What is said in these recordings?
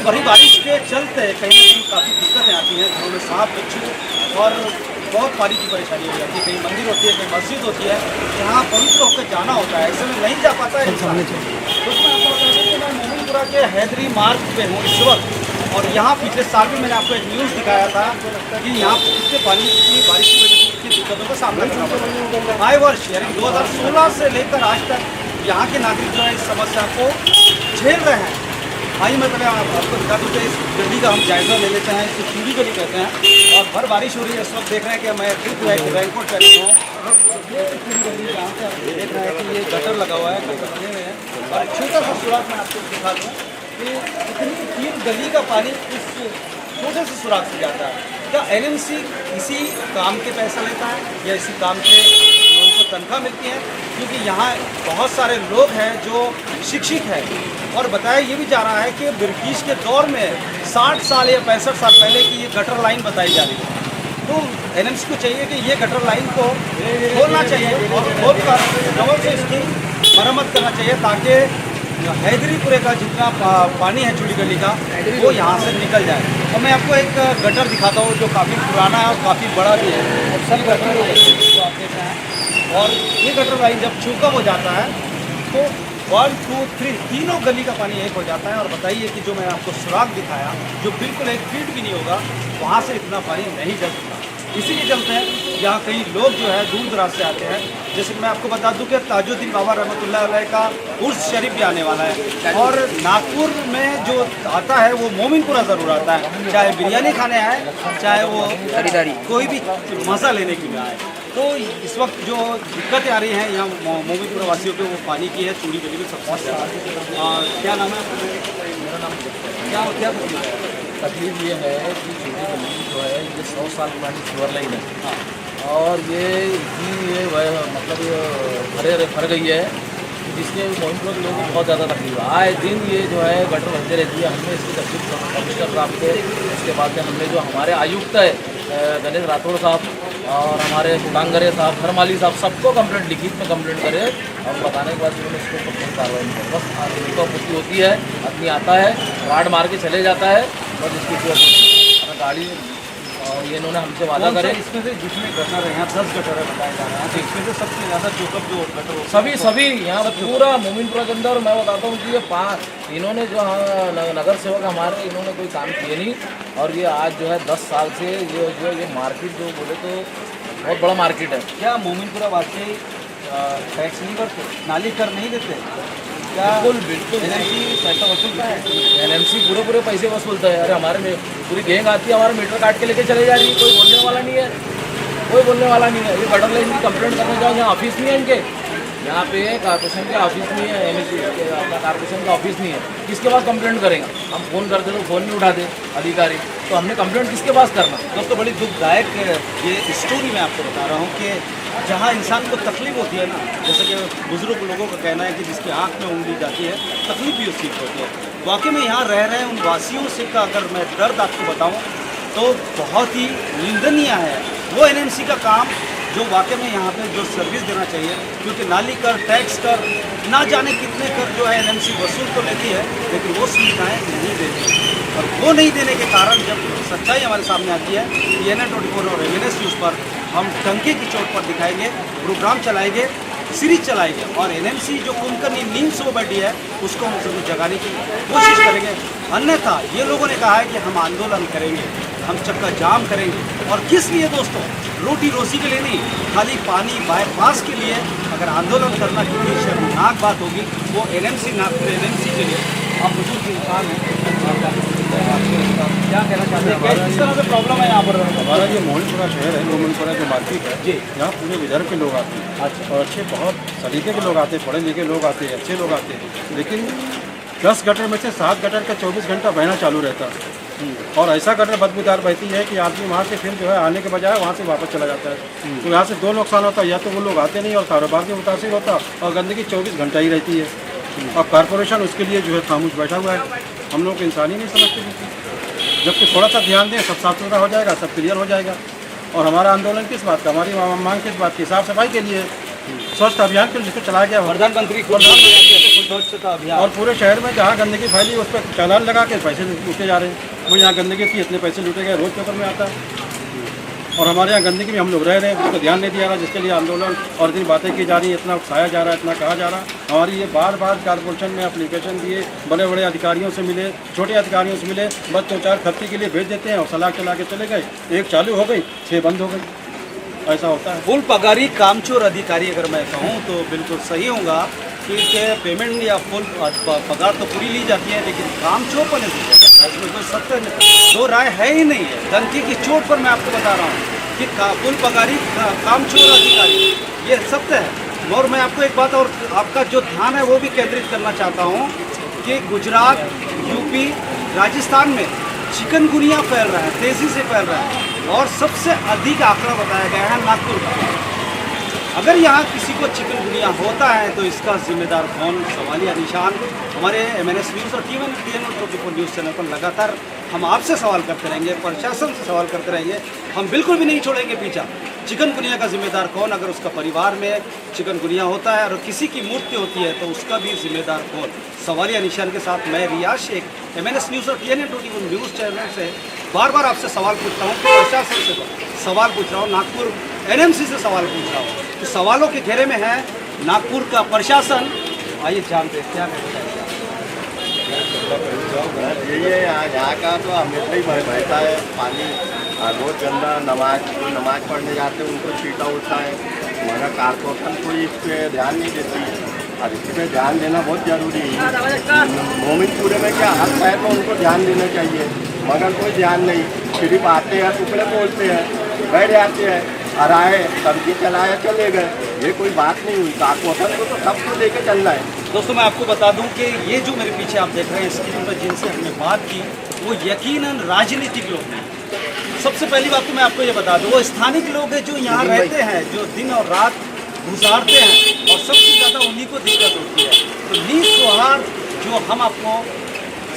बड़ी बारिश के चलते कहीं ना कहीं काफ़ी दिक्कतें आती हैं, घरों में सांप बिच्छू और बहुत पानी की परेशानी हो जाती है। कहीं मंदिर होती है, कहीं मस्जिद होती है, जहाँ पवित्र होकर जाना होता है, ऐसे में नहीं जा पाता है इंसान। तो उसमें आपको बता दें कि मैं मोमिनपुरा के हैदरी मार्ग पे हूँ इस वक्त, और यहाँ पिछले साल भी मैंने आपको एक न्यूज़ दिखाया था कि यहाँ कितने पानी की बारिश की वजह से कितनी दिक्कतों का सामना करना पड़ा है। आए वर्ष यानी 2016 से लेकर आज तक यहाँ के नागरिक जो है इस समस्या को झेल रहे हैं। आइए मैं पहले आपको दिखा दूँ कि इस गली का हम जायज़ा ले लेते हैं। इसको चूड़ी गली कहते हैं और भर बारिश हो रही है। इस वक्त देख रहे हैं कि मैं खुद रेनकोट पहने हुआ हूँ। ये चूड़ी गली यहाँ से आप देख रहे हैं कि ये गटर लगा हुआ है, गटर बने हुए हैं और एक छोटा सा सुराख मैं आपको दिखा दूँ कि इतनी तीन गली का पानी इस छोटे से सुराख से जाता है। क्या एनएमसी इसी काम के पैसा लेता है या इसी काम के लोगों को तनख्वाह मिलती है? क्योंकि यहाँ बहुत सारे लोग हैं जो शिक्षित हैं और बताया ये भी जा रहा है कि ब्रिटिश के दौर में 60 साल या 65 साल पहले की ये गटर लाइन बताई जा रही है। तो एनएमसी को चाहिए कि ये गटर लाइन को खोलना चाहिए और खोल कर डबल से इसकी मरम्मत करना चाहिए ताकि हैदरीपुरे का जितना पानी है चूड़ी गली का वो यहाँ से निकल जाए। और मैं आपको एक गटर दिखाता हूँ जो काफ़ी पुराना है और काफ़ी बड़ा भी है। सब गटर जो आप देख रहे हैं और ये गटर लाइन जब चूका हो जाता है तो 1, 2, 3 तीनों गली का पानी एक हो जाता है। और बताइए कि जो मैं आपको सुराख दिखाया जो बिल्कुल 1 फीट भी नहीं होगा, वहाँ से इतना पानी नहीं जल सकता। इसीलिए चलते हैं यहाँ कई लोग जो है दूर दराज से आते हैं। जैसे कि मैं आपको बता दूं कि ताजुद्दीन बाबा रहमतुल्लाह अलैह का उर्स शरीफ भी आने वाला है और नागपुर में जो आता है वो मोमिनपुरा ज़रूर आता है, चाहे बिरयानी खाने आए चाहे वो खरीदारी कोई भी मज़ा लेने के लिए आए। तो इस वक्त जो दिक्कतें आ रही हैं यहाँ मोमिनपुरा वासियों को वो पानी की है। चूड़ी गली में सबसे ज़्यादा। क्या नाम है? मेरा नाम क्या तकलीफ ये है कि चूड़ी गली जो है ये 100 साल पुरानी सीवर लाइन है और ये इतनी ये मतलब भर गई है जिसके मोहिमपुर के लोगों को बहुत ज़्यादा तकलीफ है। आए दिन ये जो है गटर बनते रहती है। हमने इसकी तकलीफ कमिश्नर साहब से, इसके बाद में हमने जो हमारे आयुक्त है गणेश राठौड़ साहब और हमारे टांगरे साहब, खरमाली साहब, सबको कंप्लेंट लिखित में कंप्लेंट करे और बताने के बाद उन्होंने इसको कंप्लेंट कार्रवाई नहीं कर। बस आदमी को आपूर्ति होती है, आदमी आता है राड मार के चले जाता है और इसकी कोई गाड़ी और ये इन्होंने हमसे वादा करे। इसमें से जितने गटर हैं 10 गटर है बताया जा रहा है, इसमें से सबसे ज़्यादा चोकअप जो गटर सभी यहाँ पूरा मोमिनपुरा के अंदर मैं बताता हूँ कि ये इन्होंने जो नगर सेवक हमारे इन्होंने कोई काम किए नहीं और ये आज जो है 10 साल से ये मार्केट जो बोले तो बहुत बड़ा मार्केट है। क्या मोमिनपुरा वासी टैक्स नहीं भरते, नाली कर नहीं देते? क्या बिल्कुल एनएमसी पैसा वसूलता है? एनएमसी पूरे पैसे वसूलता है। अरे हमारे में पूरी गैंग आती है, हमारा मीटर काट के लेके चले जा रही है, कोई बोलने वाला नहीं है, कोई बोलने वाला नहीं है। ये गटर लाइन की कंप्लेंट करने जाओ, यहाँ ऑफिस नहीं है इनके, यहाँ पे कॉर्पोरेशन के ऑफिस नहीं है, एनएमसी कॉर्पोरेशन का ऑफिस नहीं है, किसके पास कंप्लेंट करेंगे? हम फ़ोन करते तो फ़ोन नहीं उठाते अधिकारी, तो हमने कंप्लेंट किसके पास करना? दोस्तों बड़ी दुखदायक ये स्टोरी मैं आपको बता रहा हूँ कि जहाँ इंसान को तकलीफ होती है ना, जैसे कि बुजुर्ग लोगों का कहना है कि जिसकी आंख में उंगली जाती है तकलीफ भी उस चीज़ होती है। वाकई में यहाँ रह रहे उन वासियों से का अगर मैं दर्द आपको बताऊँ तो बहुत ही निंदनीय है वो एनएमसी का काम जो वाकई में यहाँ पे जो सर्विस देना चाहिए। क्योंकि नाली कर, टैक्स कर, ना जाने कितने कर जो है एनएमसी वसूल तो लेती है लेकिन वो सुविधाएँ नहीं देती और वो नहीं देने के कारण जब सच्चाई हमारे सामने आती है ENN24 और MNS न्यूज़ पर हम टंके की चोट पर दिखाएंगे, प्रोग्राम चलाएंगे, सीरीज चलाएंगे और एनएमसी जो कुंभकर्णी नींद से वो बैठी है उसको हम सबको जगाने की कोशिश करेंगे। अन्यथा ये लोगों ने कहा है कि हम आंदोलन करेंगे, हम चक्का जाम करेंगे। और किस लिए दोस्तों? रोटी रोजी के लिए नहीं, खाली पानी बाईपास के लिए अगर आंदोलन करना कितनी शर्मनाक बात होगी वो एनएमसी नागपुर एनएमसी के लिए। आप बुजुर्ग इंसान हैं, क्या कहना चाहते हैं? किस तरह से प्रॉब्लम है यहाँ पर? हमारा जो मोमिनपुरा शहर है, मोमिनपुरा जो मार्केट है जी, यहाँ पूरे विदर्भ के लोग आते हैं। अच्छा। और अच्छे बहुत सलीके के लोग आते हैं, पढ़े लिखे लोग आते हैं, अच्छे लोग आते हैं। लेकिन 10 गटर में से 7 गटर का 24 घंटा बहना चालू रहता है और ऐसा गटर बदबूदार बहती है कि आदमी वहाँ से फिर जो है आने के बजाय वहाँ से वापस चला जाता है। तो यहाँ से 2 नुकसान होता है, या तो वो लोग आते नहीं और कारोबार भी मुतासिर होता और गंदगी 24 घंटा ही रहती है और कॉरपोरेशन उसके लिए जो है खामोश बैठा हुआ है। हम लोग इंसान ही नहीं समझते जबकि थोड़ा सा ध्यान दें सब साफ सुथरा हो जाएगा, सब क्लियर हो जाएगा। और हमारा आंदोलन किस बात का, हमारी मांग किस बात की? साफ सफाई के लिए। स्वच्छ अभियान के जिसको चलाया गया प्रधानमंत्री खुद स्वच्छता अभियान और पूरे शहर में जहाँ गंदगी फैली उस पर चालान लगा के पैसे लूटे जा रहे हैं। वो यहाँ गंदगी थी इतने पैसे लूटे गए, रोज़ पेपर में आता है। और हमारे यहाँ गंदगी में हम लोग रह रहे हैं, उसको ध्यान नहीं दिया रहा, जिसके लिए आंदोलन और इतनी बातें की जा रही है, इतना उकसाया जा रहा है, इतना कहा जा रहा है। हमारी ये बार बार कॉर्पोरेशन में एप्लीकेशन दिए, बड़े बड़े अधिकारियों से मिले, छोटे अधिकारियों से मिले, बस 2-4 खर्ची के लिए भेज देते हैं और सलाह चला के चले गए। एक चालू हो गई, 6 बंद हो गई, ऐसा होता है। फुल पगारी कामचोर अधिकारी अगर मैं कहूँ तो बिल्कुल सही होगा कि पेमेंट या फुल पगार तो पूरी ली जाती है, लेकिन कामचोर पर नहीं दी जाती है। इसमें कोई सत्य दो राय है ही नहीं है। डंकी की चोट पर मैं आपको बता रहा हूँ कि फुल पगारी कामचोर अधिकारी ये सत्य है। और मैं आपको एक बात और आपका जो ध्यान है वो भी केंद्रित करना चाहता हूँ कि गुजरात, यूपी, राजस्थान में चिकनगुनिया फैल रहा है, तेज़ी से फैल रहा है और सबसे अधिक आंकड़ा बताया गया है नागपुर का। अगर यहाँ किसी को चिकनगुनिया होता है तो इसका जिम्मेदार कौन, सवालिया निशान। हमारे MNS न्यूज़ और TN24 न्यूज़ चैनल पर लगातार हम आपसे सवाल करते रहेंगे, प्रशासन से सवाल करते रहेंगे, हम बिल्कुल भी नहीं छोड़ेंगे पीछा। चिकनगुनिया का जिम्मेदार कौन, अगर उसका परिवार में चिकनगुनिया होता है और किसी की मृत्यु होती है तो उसका भी जिम्मेदार कौन। सवालिया निशान के साथ मैं रियाज शेख MNS न्यूज़ और TN24 न्यूज़ चैनल से बार बार आपसे सवाल पूछता हूँ, प्रशासन से सवाल पूछ रहा हूँ, नागपुर NMC से सवाल पूछ रहा हूँ। तो सवालों के घेरे में है नागपुर का प्रशासन। आइए जानते हैं क्या कहना चाहिए। यही है यहाँ का तो हमेशा ही बहता है पानी, रोज गंदा। नमाज पढ़ने जाते हैं उनको छीटा उठता है, मगर कारपोरेशन कोई इस पर ध्यान नहीं देती और इस पर ध्यान देना बहुत ज़रूरी है। मोमिनपुरे में क्या हर शहर में उनको ध्यान देना चाहिए, मगर कोई ध्यान नहीं। सिर्फ आते हैं, टुकड़े बोलते हैं, बैठ जाते हैं और आए सब्जी चलाए चले गए, ये कोई बात नहीं हुई। कारपोरेशन को तो सबको लेके चलना है। दोस्तों मैं आपको बता दूं कि ये जो मेरे पीछे आप देख रहे हैं स्क्रीन पर जिनसे हमने बात की वो यकीनन राजनीतिक लोग हैं। सबसे पहली बात तो मैं आपको ये बता दूं, वो स्थानिक लोग हैं जो यहाँ रहते हैं, जो दिन और रात गुजारते हैं और सबसे ज़्यादा उन्हीं को दिक्कत होती है। तो निस्वार्थ जो हम आपको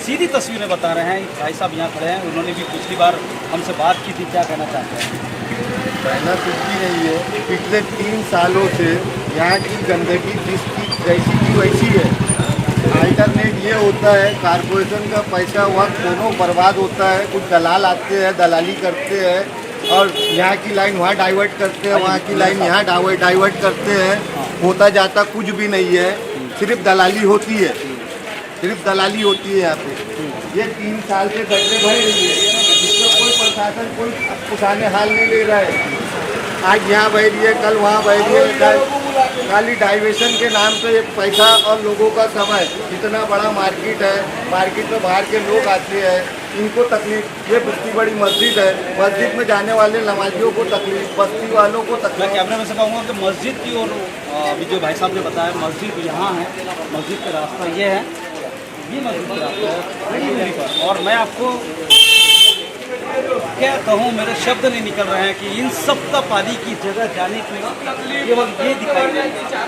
सीधी तस्वीरें बता रहे हैं, भाई साहब यहाँ खड़े हैं, उन्होंने भी पिछली बार हमसे बात की थी, क्या कहना चाहते हैं? कहना कुछ भी नहीं है। पिछले 3 सालों से यहाँ की गंदगी जिसकी जैसी की वैसी है। अल्टरनेट ये होता है, कारपोरेशन का पैसा वक्त दोनों बर्बाद होता है। कुछ दलाल आते हैं, दलाली करते हैं और यहाँ की लाइन वहाँ डाइवर्ट करते हैं, वहाँ की लाइन यहाँ डाइवर्ट करते हैं। होता जाता कुछ भी नहीं है, सिर्फ दलाली होती है, सिर्फ दलाली होती है यहाँ पे। ये 3 साल से गड्ढे भर रही है, जिसका कोई प्रशासन कोई उठाने हाल नहीं ले रहा है। आज यहाँ बह रही है, कल वहाँ बह रही है। खाली डाइवर्शन के नाम पे एक पैसा और लोगों का समय। इतना बड़ा मार्केट है, मार्केट में बाहर के लोग आते हैं, इनको तकलीफ। ये इतनी बड़ी मस्जिद है, मस्जिद में जाने वाले नमाजियों को तकलीफ, बस्ती वालों को मैं तकलीफ। कैमरे में से कहूँगा कि मस्जिद की ओर अभी जो भाई साहब ने बताया मस्जिद यहाँ है, मस्जिद का रास्ता ये है, ये मस्जिद का रास्ता है थोड़ी दूरी पर। और मैं आपको क्या कहूँ, मेरे शब्द नहीं निकल रहे हैं कि इन सब का पानी की जगह जाने की केवल ये दिखाई देगा,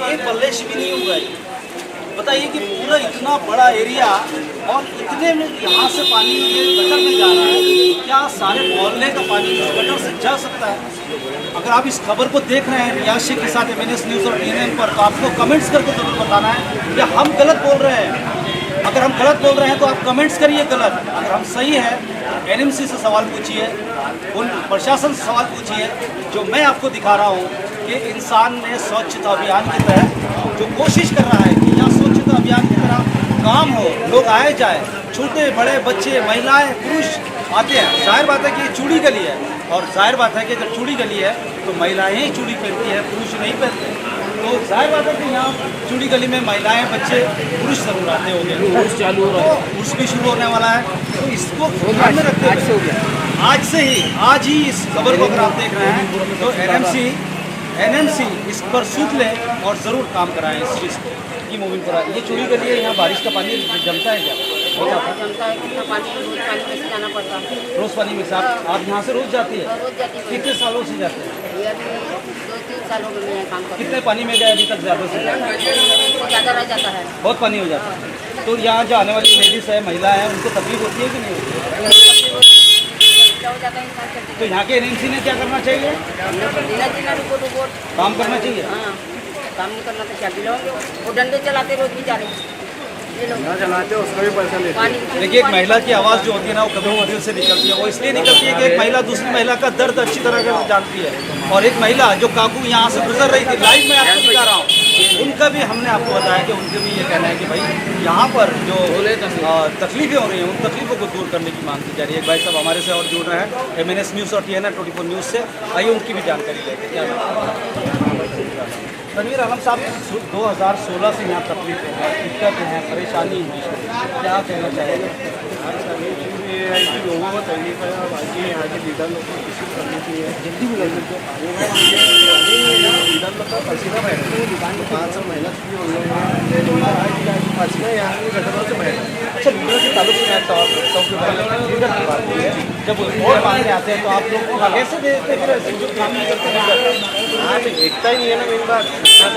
ये बल्लेश भी नहीं होगा। बताइए कि पूरा इतना बड़ा एरिया और इतने में यहाँ से पानी ये गटर में जा रहा है, क्या सारे मोहल्ले का पानी इस गटर से जा सकता है? अगर आप इस खबर को देख रहे हैं रियाज शेख के साथ MNS न्यूज़ और TNN पर, तो आपको कमेंट्स करके जरूर बताना है कि हम गलत बोल रहे हैं। अगर हम गलत बोल रहे हैं तो आप कमेंट्स करिए गलत, अगर हम सही है NMC से सवाल पूछिए, उन प्रशासन से सवाल पूछिए। जो मैं आपको दिखा रहा हूँ कि इंसान ने स्वच्छता अभियान के तहत जो कोशिश कर रहा है कि यहाँ स्वच्छता अभियान की तरह काम हो, लोग आए जाए, छोटे बड़े बच्चे, महिलाएं, पुरुष आते हैं। जाहिर बात है कि ये चूड़ी गली है और जाहिर बात है कि जब चूड़ी गली है तो महिलाएं ही चूड़ी पहनती है, पुरुष नहीं पहनते। तो जाहिर बात है कि यहाँ चूड़ी गली में महिलाएं, बच्चे, पुरुष जरूर आते होंगे। उर्स चालू हो रहा है, उर्स भी शुरू होने वाला है, तो इसको ध्यान में रखते हुए आज से ही, आज ही इस खबर को अगर आप देख रहे हैं तो NMC इस पर सूद ले और ज़रूर काम कराएं इस चीज़ को। ये मूविंग करा, ये चूड़ी के लिए यहाँ बारिश का पानी जमता है क्या? जमता है, कितना पानी रोज पानी में से जाना पड़ता है। रोज़ पानी में से आप यहाँ से रोज़ जाती है? रोज जाती है। कितने सालों से जाते हैं? ये अभी 2-3 साल हो गए मैं काम करती कितने पानी में गए अभी तक? ज़्यादा से ज़्यादा हूँ, ज़्यादा रह जाता है। बहुत पानी हो जाता है। तो यहाँ जो आने वाली लेडीज़ है, महिला है, उनको तकलीफ होती है कि नहीं होती है? हो जाता है इंसान तो चलते। यहाँ के एनएमसी ने क्या करना चाहिए? देना चाहिए रिपोर्ट काम करना चाहिए। हाँ, काम नहीं करना तो क्या दिलाओगे? वो डंडे चलाते रोज बेचारे, ये लोग ना चलाते उसका भी पैसा लेते पानी। देखिए, एक महिला की आवाज़ जो होती है ना, वो कभी दिल से निकलती है। वो इसलिए निकलती है कि एक महिला दूसरी महिला का दर्द अच्छी तरह से जानती है। और एक महिला जो काकू यहाँ से गुजर रही थी, लाइव मैं आपको दिखा रहा हूँ, उनका भी हमने आपको बताया कि उनके भी ये कहना है कि भाई यहाँ पर जो तकलीफें हो रही हैं, उन तकलीफों को दूर करने की मांग की जा रही है। एक भाई साहब हमारे से और जुड़ रहे हैं MNS न्यूज़ और TNR 24 न्यूज़ से। आइए उनकी भी जानकारी लेते हैं। तनवीर आलम साहब, 2016 से यहाँ तकलीफ है, दिक्कत है, परेशानी है, क्या कहना चाहेंगे? ये है कि लोगों को तकलीफ है, बाकी यहाँ के लीडर लोग को कोशिश करनी चाहिए जल्दी भी लीडर लोग का पसीना बैठ रहा है, 500 मेहनत की उन लोगों ने पसीना यहाँ के गटरों से बैठ रहा है। अच्छा, लीडर के ताल्लुक से सबसे पहले लीडर की बात की है, जब वोट मांगने आते हैं तो आप लोग कैसे देते हैं? फिर ऐसे जो काम नहीं करते लीडर, हाँ तो एकता ही नहीं है ना मेन बात।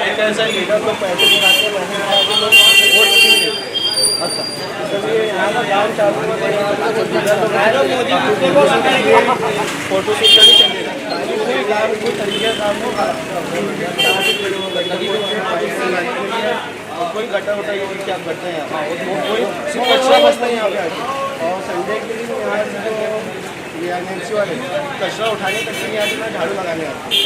एक ऐसा लीडर लोग पैसे दिखाते हैं, पैसे दिखा के लोग वोट नहीं देते। अच्छा, इसलिए यहाँ का काम चालू हुआ तो यहाँ पे लीडर लोग फोटो शूट का नहीं चलेगा, कोई काम कोई तरीके काम को कोई गड्ढा उठा ये क्या करते हैं यहाँ, वो कोई सिर्फ कचरा बसता है यहाँ पे आके। और संडे के दिन यहाँ जो ये एनएमसी वाले कचरा उठाने तक नहीं आते ना, झाड़ू लगाने आते हैं।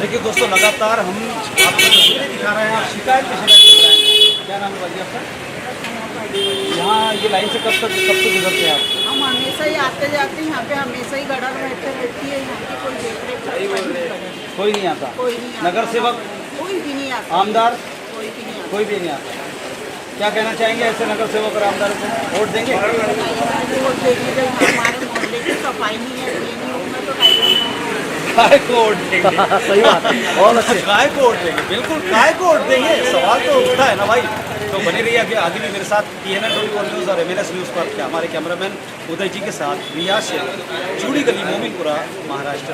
देखिए दोस्तों, लगातार हम आपको तस्वीरें दिखा रहे हैं, आप शिकायत पे शिकायत कर रहे हैं। क्या नाम है भाई आपका? यहाँ ये लाइन से कब से गुजरते हैं आप? हम हमेशा ही आते जाते हैं, यहाँ पे हमेशा ही गटर बैठते रहती है, यहाँ की कोई देख रेख कोई नहीं आता? कोई नहीं आता। नगर सेवक, कोई भी नहीं आता, आमदार, कोई भी नहीं आता। कोई भी नहीं आता। क्या कहना चाहेंगे ऐसे नगर सेवक और आमदार को? वोट देंगे? वोट देंगे जब हमारे मोहल्ले की सफाई नहीं है, ये नहीं होगा तो काय को वोट देंगे? सही बात है, बहुत अच्छे। काय को वोट देंगे? बिल्कुल, काय को वोट देंगे? सवाल तो उठता है ना भाई। तो बने रहिए आगे भी मेरे साथ TNR 24 न्यूज़ और MNS न्यूज़ पर के हमारे कैमरामैन उदय जी के साथ रियाज से चूड़ी गली, मोमिनपुरा, महाराष्ट्र।